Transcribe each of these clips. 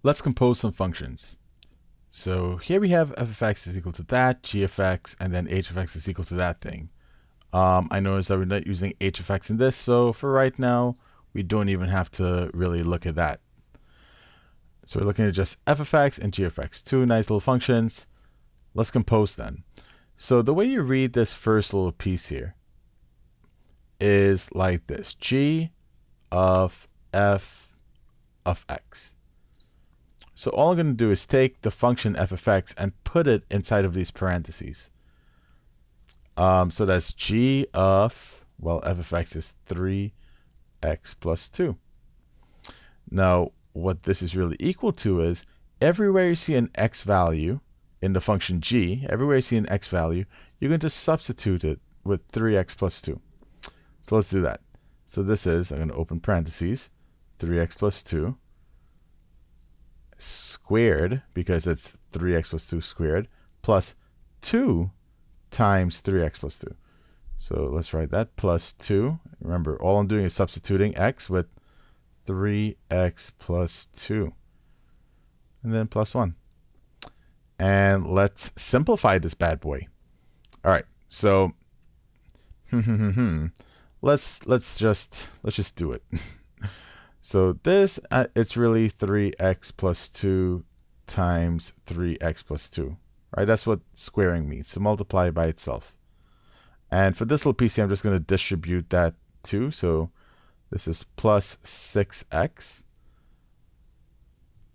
Let's compose some functions. So here we have f of x is equal to that, g of x, and then h of x is equal to that thing. I noticed that we're not using h of x in this, so for right now, we don't even have to really look at that. So we're looking at just f of x and g of x, two nice little functions. Let's compose them. So the way you read this first little piece here is like this: g of f of x. So all I'm going to do is take the function f of x and put it inside of these parentheses. So that's g of, well, f of x is 3x plus 2. Now, what this is really equal to is everywhere you see an x value in the function g, everywhere you see an x value, you're going to substitute it with 3x plus 2. So let's do that. So this is, I'm going to open parentheses, 3x plus 2 squared, because it's 3x plus 2 squared, plus 2 times 3x plus 2. So let's write that, plus 2. Remember, all I'm doing is substituting x with 3x plus 2. And then plus 1. And let's simplify this bad boy. All right, so let's just do it. So this, it's really 3x plus 2 times 3x plus 2, right? That's what squaring means, to multiply by itself. And for this little piece here, I'm just going to distribute that 2. So this is plus 6x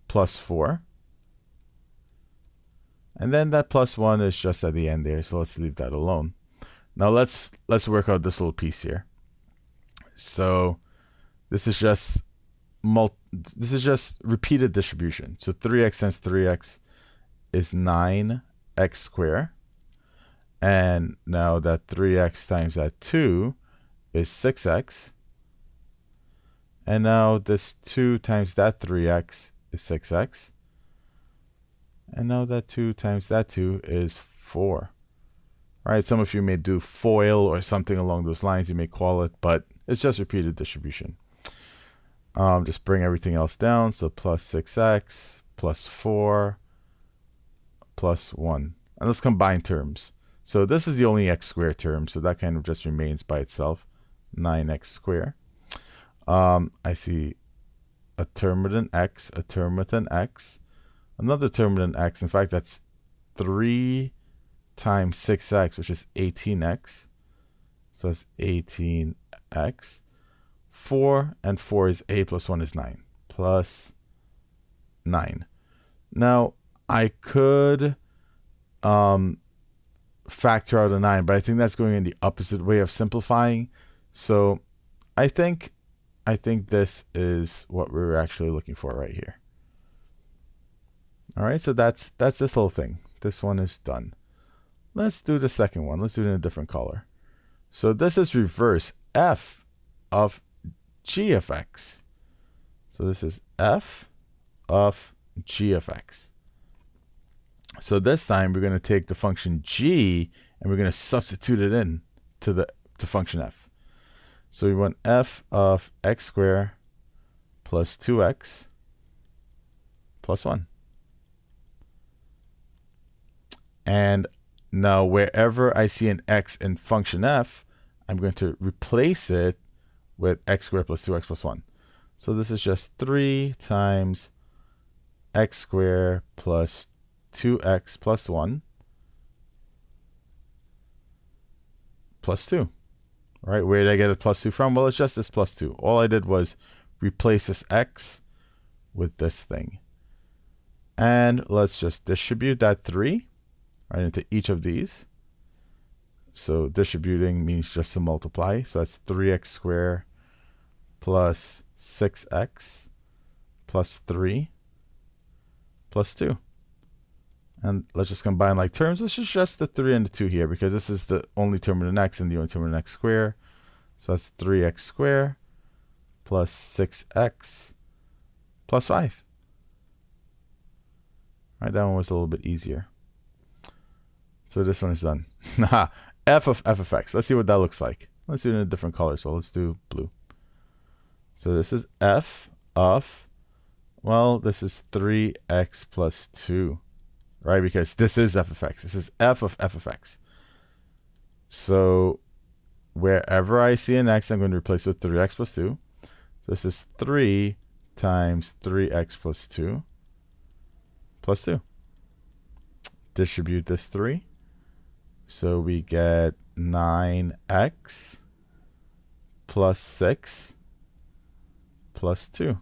plus 4. And then that plus 1 is just at the end there, so let's leave that alone. Now let's work out this little piece here. So this is just repeated distribution. So 3x times 3x is 9x squared. And now that 3x times that 2 is 6x. And now this 2 times that 3x is 6x. And now that 2 times that 2 is 4. All right, some of you may do FOIL or something along those lines, you may call it, but it's just repeated distribution. Just bring everything else down. So plus 6x plus 4 plus 1. And let's combine terms. So this is the only x squared term, so that kind of just remains by itself, 9x squared. I see a term with an x, a term with an x, another term with an x. In fact, that's 3 times 6x, which is 18x. So it's 18x. 4 and 4 is 8 plus 1 is 9. Plus 9. Now, I could factor out a 9, but I think that's going in the opposite way of simplifying. So I think this is what we're actually looking for right here. All right, so that's this whole thing. This one is done. Let's do the second one. Let's do it in a different color. So this is reverse f of g of x. So this is f of g of x. So this time we're going to take the function g and we're going to substitute it in to function f. So we want f of x squared plus 2x plus 1. And now wherever I see an x in function f, I'm going to replace it with x squared plus 2x plus 1. So this is just 3 times x squared plus 2x plus 1 plus 2. All right, where did I get a plus 2 from? Well, it's just this plus 2. All I did was replace this x with this thing. And let's just distribute that 3 right into each of these. So distributing means just to multiply. So that's 3x squared plus 6x plus 3 plus 2. And let's just combine like terms. This is just the 3 and the 2 here, because this is the only term with an x and the only term with an x squared. So that's 3x squared plus 6x plus 5. All right, that one was a little bit easier. So this one is done. f of x. Let's see what that looks like. Let's do it in a different color. So let's do blue. So this is f of, Well, this is 3x plus 2, right? Because this is f of x. This is f of x. So wherever I see an x, I'm going to replace with 3x plus 2. So this is 3 times 3x plus 2 plus 2. Distribute this 3. So we get 9x plus 6 plus 2.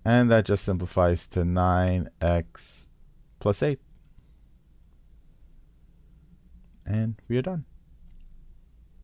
And that just simplifies to 9x plus 8. And we are done.